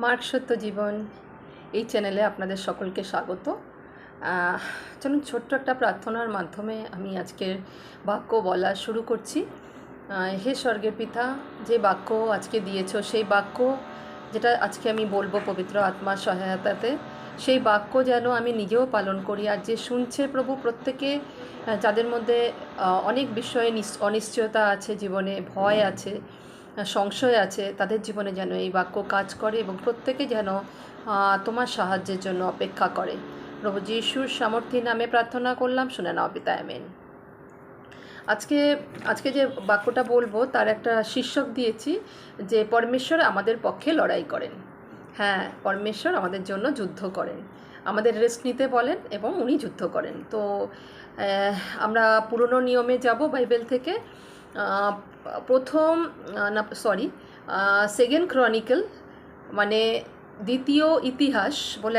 Mark সত্য জীবন এই চ্যানেলে আপনাদের সকলকে স্বাগত। চলুন ছোট্ট একটা প্রার্থনার মাধ্যমে আমি আজকের বাক্য বলা শুরু করছি। হে স্বর্গের পিতা, যে বাক্য আজকে দিয়েছো সেই বাক্য যেটা আজকে আমি বলবো পবিত্র আত্মার সহায়তাতে, সেই বাক্য যেন আমি নিজেও পালন করি। আর যে শুনছে প্রভু, প্রত্যেকে যাদের মধ্যে অনেক বিষয়ে অনিশ্চয়তা আছে, জীবনে ভয় আছে, সংশয় আছে, তাদের জীবনে যেন এই বাক্য কাজ করে এবং প্রত্যেকে যেন তোমার সাহায্যের জন্য অপেক্ষা করে। প্রভু যিশুর সামর্থ্যের নামে প্রার্থনা করলাম, শুনে নাও পিতা, আমেন। আজকে আজকে যে বাক্যটা বলবো তার একটা শীর্ষক দিয়েছি যে পরমেশ্বর আমাদের পক্ষে লড়াই করেন। হ্যাঁ, পরমেশ্বর আমাদের জন্য যুদ্ধ করেন, আমাদের রেস্ট নিতে বলেন এবং উনি যুদ্ধ করেন। তো আমরা পুরনো নিয়মে যাব বাইবেল থেকে। সেকেন্ড ক্রনিকল মানে দ্বিতীয় ইতিহাস বলে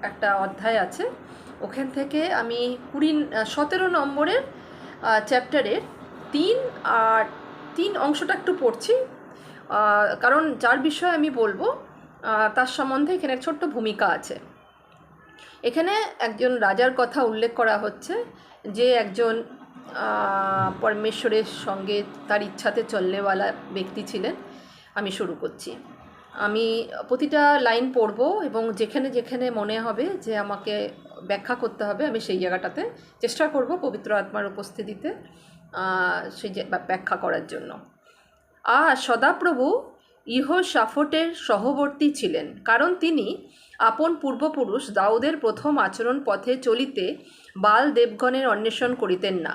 একটা অধ্যায় আছে। ওখান থেকে আমি 17 নম্বরের চ্যাপ্টারের 3 অংশটা একটু পড়ছি, কারণ যার বিষয়ে আমি বলবো তার সম্বন্ধে এখানে ছোট্ট ভূমিকা আছে। এখানে একজন রাজার কথা উল্লেখ করা হচ্ছে, যে একজন পরমেশ্বরের সঙ্গে তার ইচ্ছাতে চলনেওয়ালা ব্যক্তি ছিলেন। আমি শুরু করছি। আমি প্রতিটা লাইন পড়ব এবং যেখানে যেখানে মনে হবে যে আমাকে ব্যাখ্যা করতে হবে, আমি সেই জায়গাটাতে চেষ্টা করব পবিত্র আত্মার উপস্থিতিতে সেই ব্যাখ্যা করার জন্য। সদাপ্রভু ইহোশাফটের সহবর্তী ছিলেন, কারণ তিনি আপন পূর্বপুরুষ দাউদের প্রথম আচরণ পথে চলিতে বাল দেবগণের অন্বেষণ করিতেন না,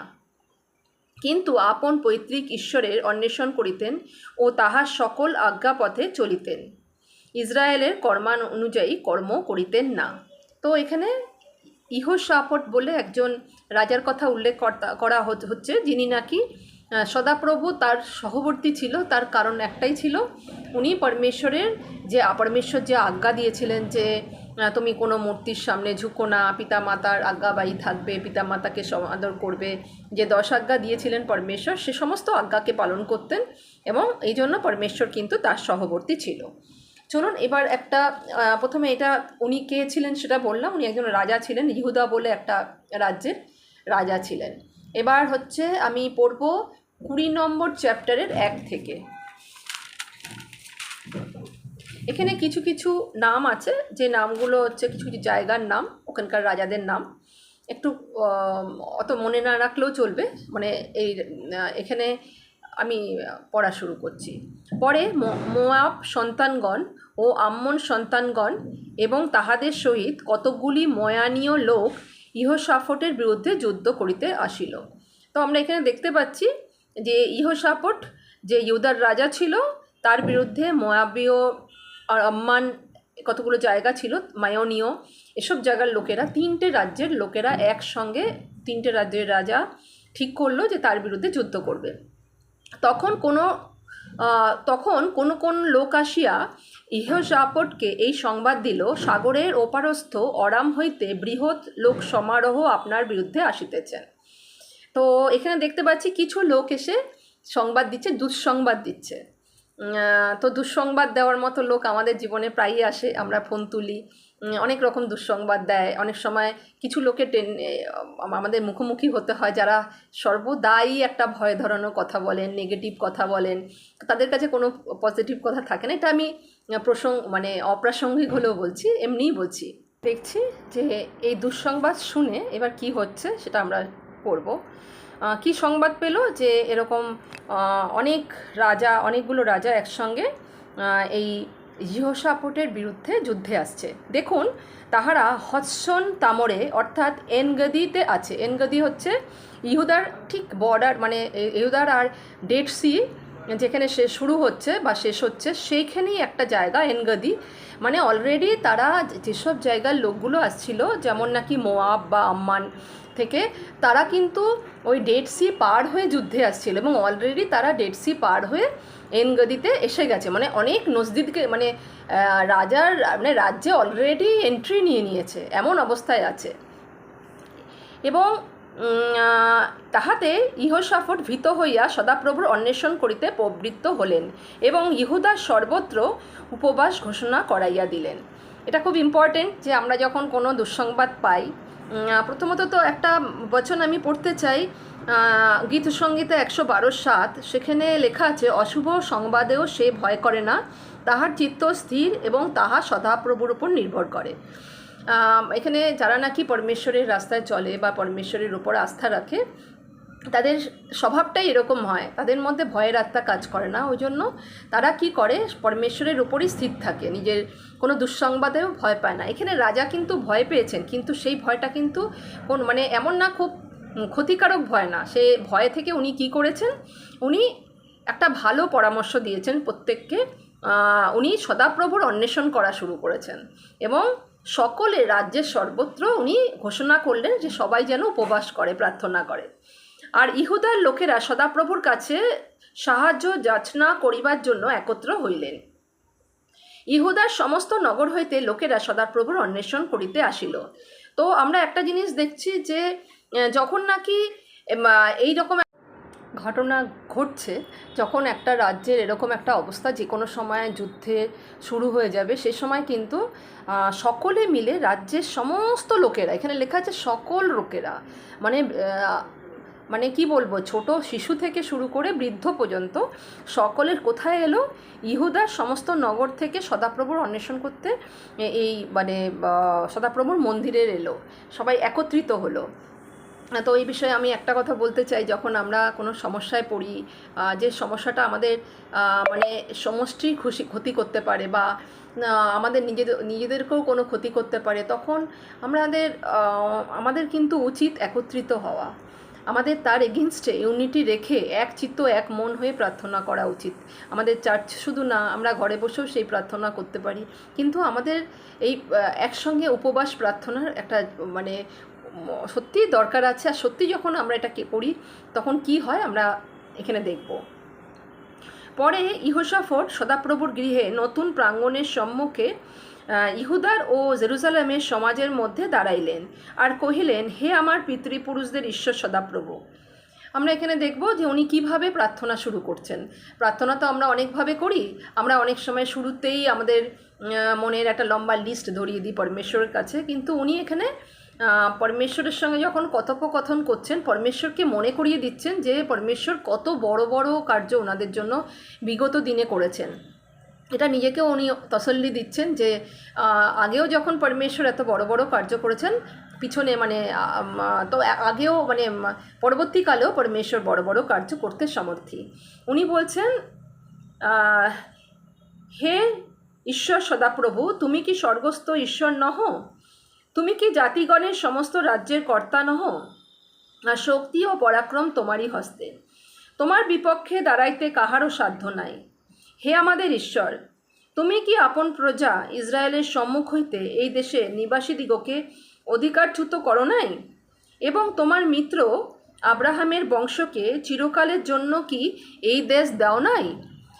কিন্তু আপন পৈতৃক ঈশ্বরের অন্বেষণ করিতেন ও তাহার সকল আজ্ঞা পথে চলিতেন, ইসরায়েলের কর্মানুযায়ী কর্ম করিতেন না। তো এখানে ইহোশাফট বলে একজন রাজার কথা উল্লেখ করা হচ্ছে, যিনি নাকি সদাপ্রভু তার সহবর্তী ছিল। তার কারণ একটাই ছিল, উনি পরমেশ্বর যে আজ্ঞা দিয়েছিলেন যে তুমি কোনো মূর্তির সামনে ঝুঁকো না, পিতামাতার আজ্ঞাবাহী থাকবে, পিতামাতাকে সমাদর করবে, যে 10 আজ্ঞা দিয়েছিলেন পরমেশ্বর, সে সমস্ত আজ্ঞাকে পালন করতেন এবং এই জন্য পরমেশ্বর কিন্তু তার সহবর্তী ছিল। চলুন এবার প্রথমে এটা উনি কে ছিলেন সেটা বললাম। উনি একজন রাজা ছিলেন, ইহুদা বলে একটা রাজ্যের রাজা ছিলেন। এবার হচ্ছে আমি পড়ব 20 নম্বর চ্যাপ্টারের 1 থেকে। এখানে কিছু কিছু নাম আছে, যে নামগুলো হচ্ছে কিছু কিছু জায়গার নাম, ওখানকার রাজাদের নাম। একটু অত মনে না রাখলেও চলবে। মানে এখানে আমি পড়া শুরু করছি। পরে মোয়াব সন্তানগণ ও আম্মন সন্তানগণ এবং তাহাদের সহিত কতকগুলি ময়ানীয় লোক ইহোশাফটের বিরুদ্ধে যুদ্ধ করিতে আসিল। তো আমরা এখানে দেখতে পাচ্ছি যে ইহোশাফট যে ইহুদার রাজা ছিল, তার বিরুদ্ধে মোয়াবীয় আর আম্মান কতগুলো জায়গা ছিল, মায়োনীয়, এসব জায়গার লোকেরা, 3টে রাজ্যের লোকেরা একসঙ্গে, 3টে রাজ্যের রাজা ঠিক করলো যে তার বিরুদ্ধে যুদ্ধ করবে। তখন কোন লোক আসিয়া ইহোশাফটকে এই সংবাদ দিল, সাগরের ওপারস্থ অরাম হইতে বৃহৎ লোক সমারোহ আপনার বিরুদ্ধে আসিতেছেন। তো এখানে দেখতে পাচ্ছি কিছু লোক এসে সংবাদ দিচ্ছে, দুঃসংবাদ দিচ্ছে। তো দুঃসংবাদ দেওয়ার মতো লোক আমাদের জীবনে প্রায়ই আসে, আমরা ফোন তুলি, অনেক রকম দুঃসংবাদ দেয়। অনেক সময় কিছু লোকের আমাদের মুখোমুখি হতে হয়, যারা সর্বদাই একটা ভয় ধরানোর কথা বলেন, নেগেটিভ কথা বলেন, তাদের কাছে কোনো পজিটিভ কথা থাকে না। এটা আমি অপ্রাসঙ্গিক হলেও বলছি, এমনিই বলছি। দেখছি যে এই দুঃসংবাদ শুনে এবার কি হচ্ছে সেটা আমরা পড়ব। কি সংবাদ পেল যে এরকম অনেকগুলো রাজা একসঙ্গে এই ইহোশাফটের বিরুদ্ধে যুদ্ধে আসছে। দেখুন, তাহারা হদসন তামরে অর্থাৎ এনগদিতে আছে। এনগদি হচ্ছে ইহুদার ঠিক বর্ডার, মানে ইহুদার আর ডেড সি যেখানে শুরু হচ্ছে বা শেষ হচ্ছে, সেইখানেই একটা জায়গা এনগদি। মানে অলরেডি তারা যেসব জায়গার লোকগুলো আসছিল, যেমন নাকি মোয়াব বা আম্মান থেকে, তারা কিন্তু ওই ডেড সি পার হয়ে যুদ্ধে আসছিল এবং অলরেডি তারা ডেড সি পার হয়ে এনগদিতে এসে গেছে। মানে অনেক নজদিকে, মানে রাজ্যে অলরেডি এন্ট্রি নিয়ে নিয়েছে, এমন অবস্থায় আছে। এবং তাহাতে ইহোশাফট ভীত হইয়া সদাপ্রভুর অন্বেষণ করিতে প্রবৃত্ত হলেন এবং ইহুদার সর্বত্র উপবাস ঘোষণা করাইয়া দিলেন। এটা খুব ইম্পর্টেন্ট যে আমরা যখন কোনো দুঃসংবাদ পাই, প্রথমত তো একটা বচন আমি পড়তে চাই, গীত সংগীতে 112:7, সেখানে লেখা আছে, অশুভ সংবাদেও সে ভয় করে না, তাহার চিত্ত স্থির এবং তাহা সদাপ্রভুর উপর নির্ভর করে। এখানে যারা নাকি পরমেশ্বরের রাস্তায় চলে বা পরমেশ্বরের উপর আস্থা রাখে, তাদের স্বভাবটাই এরকম হয়, তাদের মধ্যে ভয়ের আত্মা কাজ করে না। ওই জন্য তারা কি করে, পরমেশ্বরের উপরই স্থির থাকে, নিজের কোনো দুঃসংবাদেও ভয় পায় না। এখানে রাজা কিন্তু ভয় পেয়েছেন, কিন্তু সেই ভয়টা কিন্তু মানে এমন না খুব ক্ষতিকারক ভয় না। সে ভয় থেকে উনি কি করেছেন, উনি একটা ভালো পরামর্শ দিয়েছেন প্রত্যেককে। উনি সদাপ্রভুর অন্বেষণ করা শুরু করেছেন এবং সকলে রাজ্যের সর্বত্র উনি ঘোষণা করলেন যে সবাই যেন উপবাস করে, প্রার্থনা করে। আর ইহুদার লোকেরা সদাপ্রভুর কাছে সাহায্য যাচনা করিবার জন্য একত্র হইলেন। ইহুদার সমস্ত নগর হইতে লোকেরা সদাপ্রভুর অন্বেষণ করিতে আসিল। তো আমরা একটা জিনিস দেখছি যে যখন নাকি এই রকম ঘটনা ঘটছে, যখন একটা রাজ্যের এরকম একটা অবস্থা, যে কোনো সময় যুদ্ধে শুরু হয়ে যাবে, সে সময় কিন্তু সকলে মিলে রাজ্যের সমস্ত লোকেরা, এখানে লেখা আছে সকল লোকেরা, মানে কি বলবো, ছোট শিশু থেকে শুরু করে বৃদ্ধ পর্যন্ত সকলের কোথায় এলো, ইহুদার সমস্ত নগর থেকে সদাপ্রভুর অন্বেষণ করতে, এই সদাপ্রভুর মন্দিরের এলো, সবাই একত্রিত হলো। তো এই বিষয়ে আমি একটা কথা বলতে চাই, যখন আমরা কোনো সমস্যায় পড়ি, যে সমস্যাটা আমাদের সমষ্টির ক্ষতি করতে পারে বা আমাদের নিজেদেরকেও কোনো ক্ষতি করতে পারে, তখন আমাদের কিন্তু উচিত একত্রিত হওয়া, আমাদের তার এগেনস্টে ইউনিটি রেখে এক চিত্ত এক মন হয়ে প্রার্থনা করা উচিত। আমাদের চার্চ শুধু না, আমরা ঘরে বসেও সেই প্রার্থনা করতে পারি, কিন্তু আমাদের এই একসঙ্গে উপবাস প্রার্থনার একটা সত্যিই দরকার আছে। আর সত্যি যখন আমরা এটাকে করি, তখন কি হয় আমরা এখানে দেখব। পরে ইহোশাফট সদাপ্রভুর গৃহে নতুন প্রাঙ্গণের সম্মুখে ইহুদার ও জেরুজালেমের সমাজের মধ্যে দাঁড়াইলেন আর কহিলেন, হে আমার পিতৃপুরুষদের ঈশ্বর সদাপ্রভু। আমরা এখানে দেখব যে উনি কিভাবে প্রার্থনা শুরু করছেন। প্রার্থনা তো আমরা অনেকভাবে করি, আমরা অনেক সময় শুরুতেই আমাদের মনের একটা লম্বা লিস্ট ধরিয়ে দিই পরমেশ্বরের কাছে, কিন্তু উনি এখানে পরমেশ্বরের সঙ্গে যখন কথোপকথন করছেন, পরমেশ্বরকে মনে করিয়ে দিচ্ছেন যে পরমেশ্বর কত বড় বড় কার্য ওনাদের জন্য বিগত দিনে করেছেন। এটা নিজেকেও উনি তসল্লি দিচ্ছেন যে আগেও যখন পরমেশ্বর এত বড় বড় কার্য করেছেন, পিছনে তো আগেও পরবর্তীকালেও পরমেশ্বর বড় বড় কার্য করতে সমর্থী। উনি বলছেন, হে ঈশ্বর সদাপ্রভু, তুমি কি স্বর্গস্থ ঈশ্বর নহ? তুমি কি জাতিগণের সমস্ত রাজ্যের কর্তা নহ? আর শক্তি ও পরাক্রম তোমারই হস্তে, তোমার বিপক্ষে দাঁড়াইতে কাহারও সাধ্য নাই। হে আমাদের ঈশ্বর, তুমি কি আপন প্রজা ইসরায়েলের সম্মুখ হইতে এই দেশে নিবাসীদিগকে অধিকারচ্যুত করো নাই? এবং তোমার মিত্র আব্রাহামের বংশকে চিরকালের জন্য কি এই দেশ দাও নাই?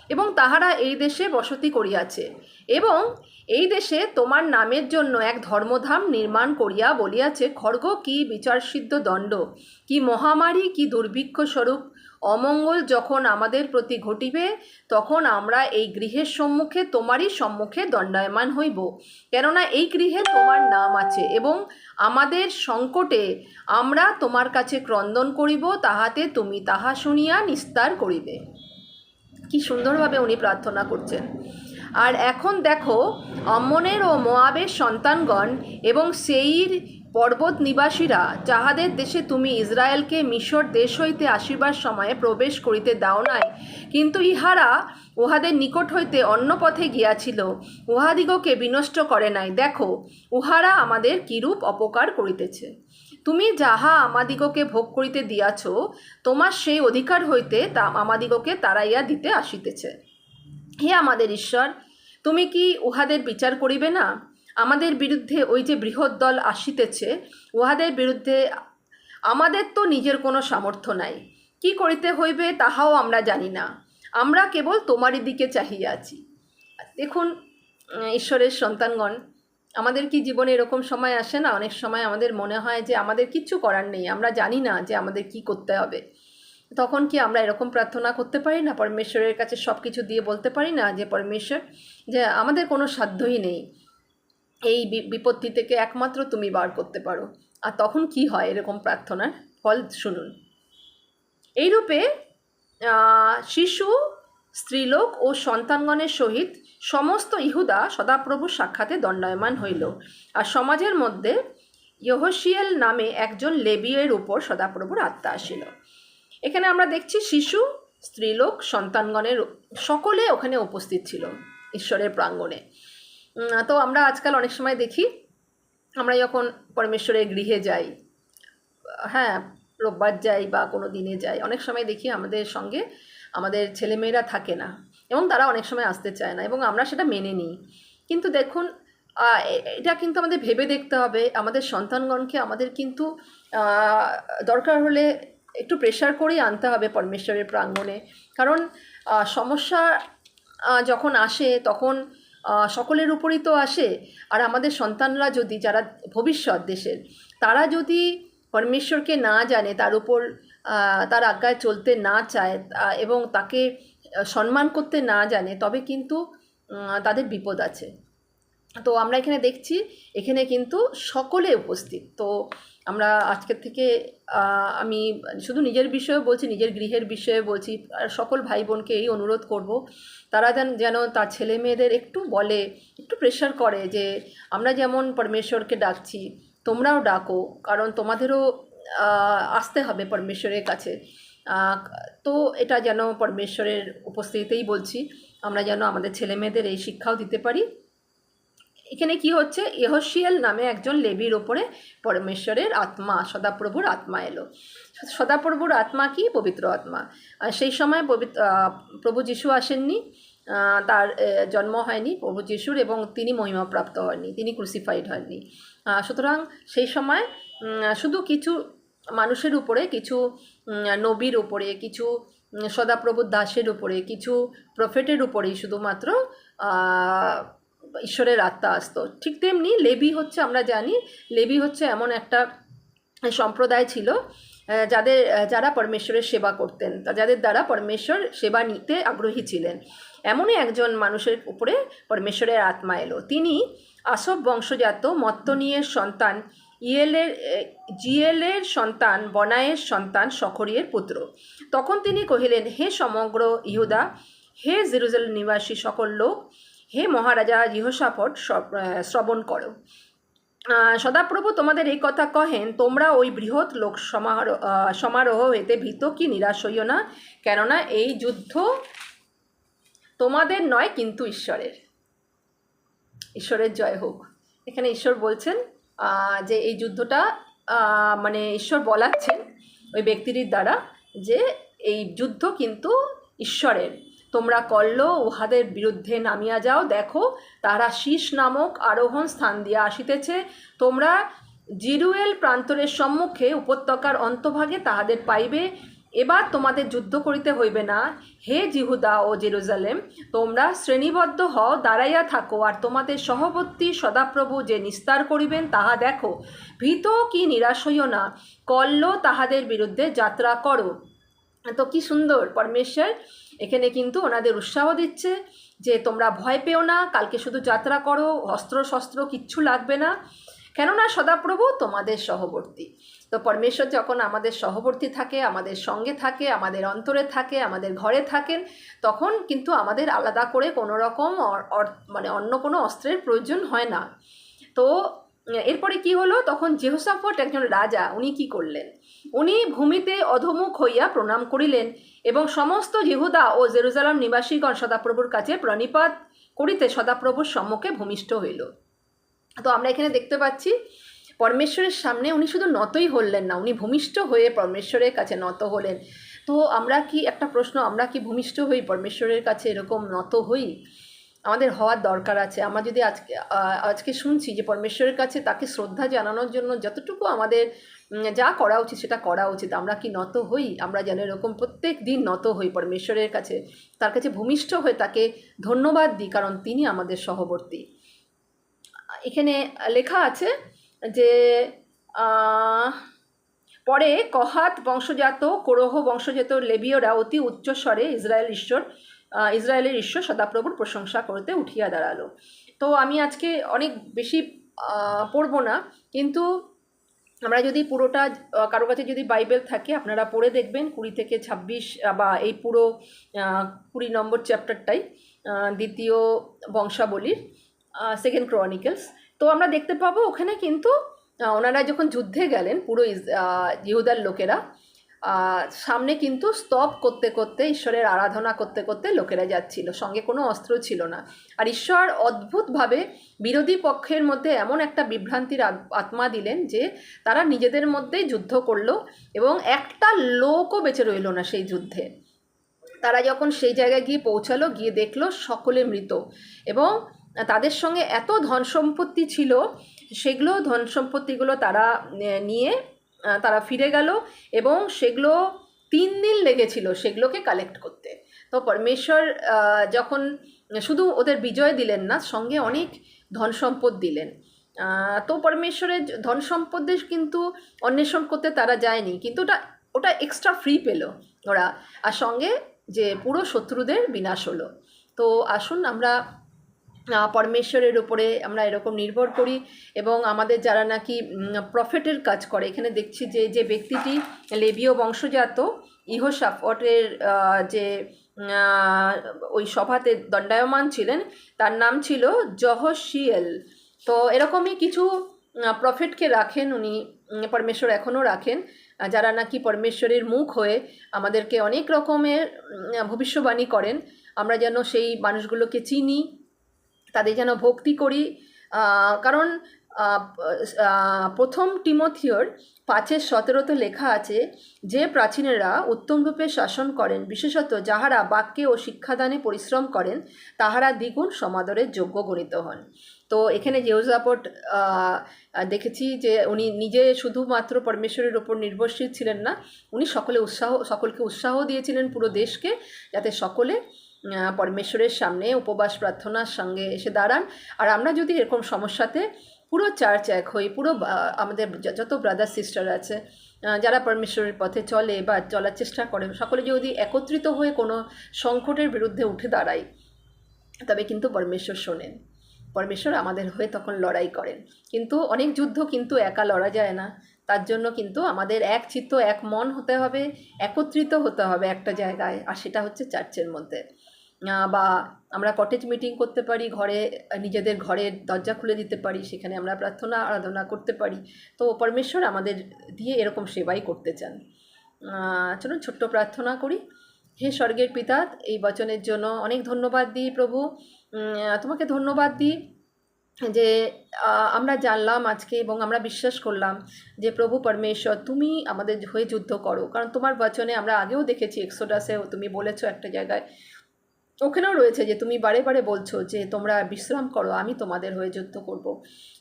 এবং তাহারা এই দেশে বসতি করিয়াছে এবং এই দেশে তোমার নামের জন্য এক ধর্মধাম নির্মাণ করিয়া বলিয়াছে, খড়গ কি বিচারসিদ্ধ দণ্ড, কি মহামারী, কি দুর্ভিক্ষ স্বরূপ অমঙ্গল যখন আমাদের প্রতি ঘটিবে, তখন আমরা এই গৃহের সম্মুখে তোমারই সম্মুখে দণ্ডায়মান হইব, কেননা এই গৃহে তোমার নাম আছে এবং আমাদের সংকটে আমরা তোমার কাছে ক্রন্দন করিব, তাহাতে তুমি তাহা শুনিয়া নিস্তার করিবে। কি সুন্দরভাবে উনি প্রার্থনা করছেন। আর এখন দেখো, আম্মনের ও মোয়াবের সন্তানগণ এবং সেইর পর্বত নিবাসীরা, যাহাদের দেশে তুমি ইসরায়েলকে মিশর দেশ হইতে আসিবার সময়ে প্রবেশ করিতে দাও নাই, কিন্তু ইহারা উহাদের নিকট হইতে অন্য পথে গিয়াছিল, উহাদিগকে বিনষ্ট করে নাই। দেখো, উহারা আমাদের কিরূপ অপকার করিতেছে। তুমি যাহা আমাদিগকে ভোগ করিতে দিয়াছ, তোমার সেই অধিকার হইতে তা আমাদিগকে তাড়াইয়া দিতে আসিতেছে। হে আমাদের ঈশ্বর, তুমি কি উহাদের বিচার করিবে না? আমাদের বিরুদ্ধে ওই যে বৃহৎ দল আসিতেছে, উহাদের বিরুদ্ধে আমাদের তো নিজের কোনো সামর্থ্য নাই, কি করিতে হইবে তাহাও আমরা জানি না, আমরা কেবল তোমারই দিকে চাহিয়া আছি। দেখুন ঈশ্বরের সন্তানগণ, আমাদের কি জীবনে এরকম সময় আসে না, অনেক সময় আমাদের মনে হয় যে আমাদের কিচ্ছু করার নেই, আমরা জানি না যে আমাদের কি করতে হবে। তখন কি আমরা এরকম প্রার্থনা করতে পারি না, পরমেশ্বরের কাছে সব কিছু দিয়ে বলতে পারি না যে পরমেশ্বর, যে আমাদের কোনো সাধ্যই নেই, এই বিপত্তি থেকে একমাত্র তুমি বার করতে পারো। আর তখন কি হয় এরকম প্রার্থনার ফল শুনুন। এইরূপে শিশু, স্ত্রীলোক ও সন্তানগণের সহিত সমস্ত ইহুদা সদাপ্রভুর সাক্ষাতে দণ্ডায়মান হইল। আর সমাজের মধ্যে ইহসিয়েল নামে একজন লেবীয়ের উপর সদাপ্রভুর আত্মা আসিল। এখানে আমরা দেখছি শিশু, স্ত্রীলোক, সন্তানগণের সকলে ওখানে উপস্থিত ছিল ঈশ্বরের প্রাঙ্গণে। তো আমরা আজকাল অনেক সময় দেখি, আমরা যখন পরমেশ্বরের গৃহে যাই, হ্যাঁ, রোববার যাই বা কোনো দিনে যাই, অনেক সময় দেখি আমাদের সঙ্গে আমাদের ছেলেমেয়েরা থাকে না এবং তারা অনেক সময় আসতে চায় না এবং আমরা সেটা মেনে নিই। কিন্তু দেখুন, এটা কিন্তু আমাদের ভেবে দেখতে হবে, আমাদের সন্তানগণকে আমাদের কিন্তু দরকার হলে একটু প্রেশার করেই আনতে হবে পরমেশ্বরের প্রাঙ্গণে। কারণ সমস্যা যখন আসে তখন সকলের উপরই তো আসে। আর আমাদের সন্তানরা যদি, যারা ভবিষ্যৎ দেশের, তারা যদি পরমেশ্বরকে না জানে, তার উপর তার আজ্ঞায় চলতে না চায় এবং তাকে সম্মান করতে না জানে, তবে কিন্তু তাদের বিপদ আছে। তো আমরা এখানে দেখছি, এখানে কিন্তু সকলে উপস্থিত। তো আমরা আজকের থেকে আমি শুধু নিজের বিষয়ে বলছি, নিজের গৃহের বিষয়ে বলছি, আর সকল ভাই বোনকে এই অনুরোধ করব, তারা যেন তার ছেলে মেয়েদের একটু বলে, একটু প্রেশার করে যে আমরা যেমন পরমেশ্বরকে ডাকছি, তোমরাও ডাকো, কারণ তোমাদেরও আসতে হবে পরমেশ্বরের কাছে। তো এটা যেন পরমেশ্বরের উপস্থিতিতেই বলছি, আমরা যেন আমাদের ছেলে মেয়েদের এই শিক্ষাও দিতে পারি। এখানে কি হচ্ছে, ইহসিয়েল নামে একজন লেবীর ওপরে পরমেশ্বরের আত্মা, সদাপ্রভুর আত্মা এলো। সদাপ্রভুর আত্মা কি? পবিত্র আত্মা। আর সেই সময় প্রভু যিশু আসেননি, তার জন্ম হয়নি প্রভু যিশুর, এবং তিনি মহিমাপ্রাপ্ত হননি, তিনি ক্রুসিফাইড হননি। সুতরাং সেই সময় শুধু কিছু মানুষের উপরে, কিছু নবীর উপরে, কিছু সদাপ্রভুর দাসের উপরে, কিছু প্রফেটের উপরেই শুধুমাত্র ঈশ্বরের আত্মা আসতো। ঠিক তেমনি লেবী হচ্ছে, আমরা জানি লেবী হচ্ছে এমন একটা সম্প্রদায় ছিল যারা পরমেশ্বরের সেবা করতেন, যাদের দ্বারা পরমেশ্বর সেবা নিতে আগ্রহী ছিলেন। এমনই একজন মানুষের উপরে পরমেশ্বরের আত্মা এলো। তিনি আসব বংশজাত মত্তনীয়ের সন্তান, জিয়েলের সন্তান, বনায়ের সন্তান, সখরিয়ের পুত্র। তখন তিনি কহিলেন, হে সমগ্র ইহুদা, হে জেরুজালেম নিবাসী সকল লোক, হে মহারাজা ইহোশাফট, শ্রবণ করো। সদাপ্রভু তোমাদের এই কথা কহেন, তোমরা ওই বৃহৎ লোক সমারোহ হইতে ভীত কি নিরাশ হইও না, কেননা এই যুদ্ধ তোমাদের নয় কিন্তু ঈশ্বরের। ঈশ্বরের জয় হোক। এখানে ঈশ্বর বলছেন যে এই যুদ্ধটা, মানে ঈশ্বর বলাচ্ছেন ওই ব্যক্তিটির দ্বারা যে এই যুদ্ধ কিন্তু ঈশ্বরের। তোমরা কল্ল উহাদের বিরুদ্ধে নামিয়া যাও, দেখো তারা শীষ নামক আরোহণ স্থান দিয়া আসিতেছে। তোমরা জিরুয়েল প্রান্তরের সম্মুখে উপত্যকার অন্তভাগে তাহাদের পাইবে। এবার তোমাদের যুদ্ধ করিতে হইবে না, হে জিহুদা ও জেরুজালেম, তোমরা শ্রেণীবদ্ধ হও, দাঁড়াইয়া থাকো, আর তোমাদের সহবর্তী সদাপ্রভু যে নিস্তার করিবেন তাহা দেখো। ভীত কি নিরাশ হইও না, কল্ল তাহাদের বিরুদ্ধে যাত্রা করো। তো কি সুন্দর পরমেশ্বর এখানে কিন্তু ওনাদের উৎসাহ দিচ্ছে যে তোমরা ভয় পেও না, কালকে শুধু যাত্রা করো, অস্ত্র শস্ত্র কিচ্ছু লাগবে না, কেননা সদাপ্রভু তোমাদের সহবর্তী। তো পরমেশ্বর যখন আমাদের সহবর্তী থাকে, আমাদের সঙ্গে থাকে, আমাদের অন্তরে থাকে, আমাদের ঘরে থাকেন, তখন কিন্তু আমাদের আলাদা করে কোনো রকম মানে অন্য কোনো অস্ত্রের প্রয়োজন হয় না। তো এরপরে কি হলো, তখন যেহোশাফট একজন রাজা, উনি কি করলেন, উনি ভূমিতে অধমুখ হইয়া প্রণাম করিলেন এবং সমস্ত জিহুদা ও জেরুজালেম নিবাসীগণ সদাপ্রভুর কাছে প্রণিপাত করিতে সদাপ্রভুর সম্মুখে ভূমিষ্ঠ হইল। তো আমরা এখানে দেখতে পাচ্ছি পরমেশ্বরের সামনে উনি শুধু নতই হলেন না, উনি ভূমিষ্ঠ হয়ে পরমেশ্বরের কাছে নত হলেন। তো আমরা কি, একটা প্রশ্ন, আমরা কি ভূমিষ্ঠ হই পরমেশ্বরের কাছে, এরকম নত হই? আমাদের হওয়ার দরকার আছে। আমরা যদি আজকে শুনছি যে পরমেশ্বরের কাছে তাকে শ্রদ্ধা জানানোর জন্য যতটুকু আমাদের যা করা উচিত সেটা করা উচিত, আমরা কি নত হই? আমরা যেন এরকম প্রত্যেক দিন নত হই পরমেশ্বরের কাছে, তার কাছে ভূমিষ্ঠ হয়ে তাকে ধন্যবাদ দিই, কারণ তিনি আমাদের সহবর্তী। এখানে লেখা আছে যে পরে কহাত বংশজাত কোরহ বংশজাত লেবীয়রা অতি উচ্চস্বরে ইসরায়েলের ঈশ্বর সদাপ্রভুর প্রশংসা করতে উঠিয়া দাঁড়ালো। তো আমি আজকে অনেক বেশি পড়বো না, কিন্তু আমরা যদি পুরোটা, কারো কাছে যদি বাইবেল থাকে আপনারা পড়ে দেখবেন 20 থেকে 26 বা এই পুরো 20 নম্বর চ্যাপ্টারটাই দ্বিতীয় বংশাবলীর, সেকেন্ড ক্রনিকলস। তো আমরা দেখতে পাবো ওখানে কিন্তু ওনারা যখন যুদ্ধে গেলেন পুরো ইহুদার লোকেরা, সামনে কিন্তু স্তব করতে করতে ঈশ্বরের আরাধনা করতে করতে লোকেরা যাচ্ছিল, সঙ্গে কোনো অস্ত্র ছিল না। আর ঈশ্বর অদ্ভুতভাবে বিরোধী পক্ষের মধ্যে এমন একটা বিভ্রান্তির আত্মা দিলেন যে তারা নিজেদের মধ্যেই যুদ্ধ করলো এবং একটা লোকও বেঁচে রইল না সেই যুদ্ধে। তারা যখন সেই জায়গায় গিয়ে পৌঁছালো, গিয়ে দেখলো সকলে মৃত, এবং তাদের সঙ্গে এত ধন সম্পত্তি ছিল, সেগুলো ধন সম্পত্তিগুলো তারা নিয়ে তারা ফিরে গেল, এবং সেগুলো 3 দিন লেগেছিল সেগুলোকে কালেক্ট করতে। তো পরমেশ্বর যখন শুধু ওদের বিজয় দিলেন না, সঙ্গে অনেক ধন সম্পদ দিলেন। তো পরমেশ্বরের ধন সম্পদের কিন্তু অন্বেষণ করতে তারা যায়নি, কিন্তু ওটা এক্সট্রা ফ্রি পেল ওরা, আর সঙ্গে যে পুরো শত্রুদের বিনাশ হলো। তো আসুন আমরা পরমেশ্বরের উপরে আমরা এরকম নির্ভর করি, এবং আমাদের যারা নাকি প্রফেটের কাজ করে, এখানে দেখছি যে ব্যক্তিটি লেবীয় বংশজাত ইহোশাফটের যে ওই সভাতে দণ্ডায়মান ছিলেন, তার নাম ছিল যহশিয়েল। তো এরকমই কিছু প্রফেটকে রাখেন উনি, পরমেশ্বর এখনও রাখেন, যারা নাকি পরমেশ্বরের মুখ হয়ে আমাদেরকে অনেক রকমের ভবিষ্যবাণী করেন। আমরা যেন সেই মানুষগুলোকে চিনি, তাদের যেন ভক্তি করি। কারণ প্রথম তিমথিওর 5:17 লেখা আছে যে প্রাচীনেরা উত্তমরূপে শাসন করেন, বিশেষত যাহারা বাক্যে ও শিক্ষাদানে পরিশ্রম করেন, তাহারা দ্বিগুণ সমাদরের যোগ্য গণিত হন। তো এখানে ইয়োশাফট দেখেছি যে উনি নিজে শুধুমাত্র পরমেশ্বরের ওপর নির্ভরশীল ছিলেন না, উনি সকলকে উৎসাহ দিয়েছিলেন, পুরো দেশকে, যাতে সকলে পরমেশ্বরের সামনে উপবাস প্রার্থনার সঙ্গে এসে দাঁড়ান। আর আমরা যদি এরকম সমস্যাতে পুরো চার্চ এক হই, পুরো আমাদের যত ব্রাদার সিস্টার আছে যারা পরমেশ্বরের পথে চলে বা চলার চেষ্টা করে, সকলে যদি একত্রিত হয়ে কোনো সংকটের বিরুদ্ধে উঠে দাঁড়াই, তবে কিন্তু পরমেশ্বর শোনেন, পরমেশ্বর আমাদের হয়ে তখন লড়াই করেন। কিন্তু অনেক যুদ্ধ কিন্তু একা লড়া যায় না, তার জন্য কিন্তু আমাদের এক চিত্ত এক মন হতে হবে, একত্রিত হতে হবে একটা জায়গায়, আর সেটা হচ্ছে চার্চের মধ্যে। বা আমরা কটেজ মিটিং করতে পারি, ঘরে নিজেদের ঘরের দরজা খুলে দিতে পারি, সেখানে আমরা প্রার্থনা আরাধনা করতে পারি। তো পরমেশ্বর আমাদের দিয়ে এরকম সেবাই করতে চান। চলুন ছোট্ট প্রার্থনা করি। হে স্বর্গের পিতা, এই বচনের জন্য অনেক ধন্যবাদ দিই প্রভু, তোমাকে ধন্যবাদ দিই যে আমরা জানলাম আজকে এবং আমরা বিশ্বাস করলাম যে প্রভু পরমেশ্বর তুমি আমাদের হয়ে যুদ্ধ করো। কারণ তোমার বচনে আমরা আগেও দেখেছি, এক্সোডাসেও তুমি বলেছো একটা জায়গায়, ওখানেও রয়েছে যে তুমি বারে বারে বলছো যে তোমরা বিশ্রাম করো, আমি তোমাদের হয়ে যুদ্ধ করব।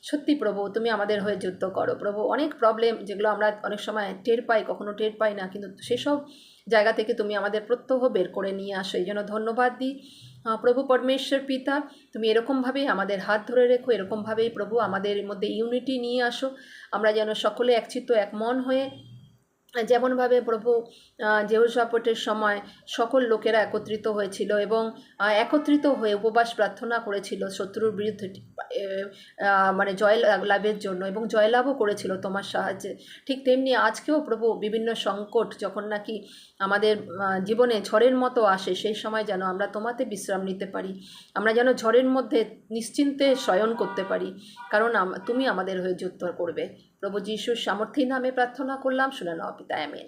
সত্যি প্রভু, তুমি আমাদের হয়ে যুদ্ধ করো প্রভু। অনেক প্রবলেম যেগুলো আমরা অনেক সময় টের পাই, কখনো টের পাই না, কিন্তু সেসব জায়গা থেকে তুমি আমাদের প্রত্যহ বের করে নিয়ে আসো, এই জন্য ধন্যবাদ দিই প্রভু পরমেশ্বর পিতা। তুমি এরকমভাবেই আমাদের হাত ধরে রেখো, এরকমভাবেই প্রভু আমাদের মধ্যে ইউনিটি নিয়ে আসো, আমরা যেন সকলে একচিত্ত এক মন হয়ে, যেমনভাবে প্রভু যহোশাফটের সময় সকল লোকেরা একত্রিত হয়েছিল এবং একত্রিত হয়ে উপবাস প্রার্থনা করেছিল শত্রুর বিরুদ্ধে, মানে জয় লাভের জন্য, এবং জয়লাভও করেছিল তোমার সাহায্যে। ঠিক তেমনি আজকেও প্রভু বিভিন্ন সংকট যখন নাকি আমাদের জীবনে ঝড়ের মতো আসে, সেই সময় যেন আমরা তোমাতে বিশ্রাম নিতে পারি, আমরা যেন ঝড়ের মধ্যে নিশ্চিন্তে শয়ন করতে পারি, কারণ তুমি আমাদের হয়ে যুদ্ধ করবে। প্রভু যিশুর সামর্থ্যের নামে প্রার্থনা করলাম, শুনে নাও পিতা, আমেন।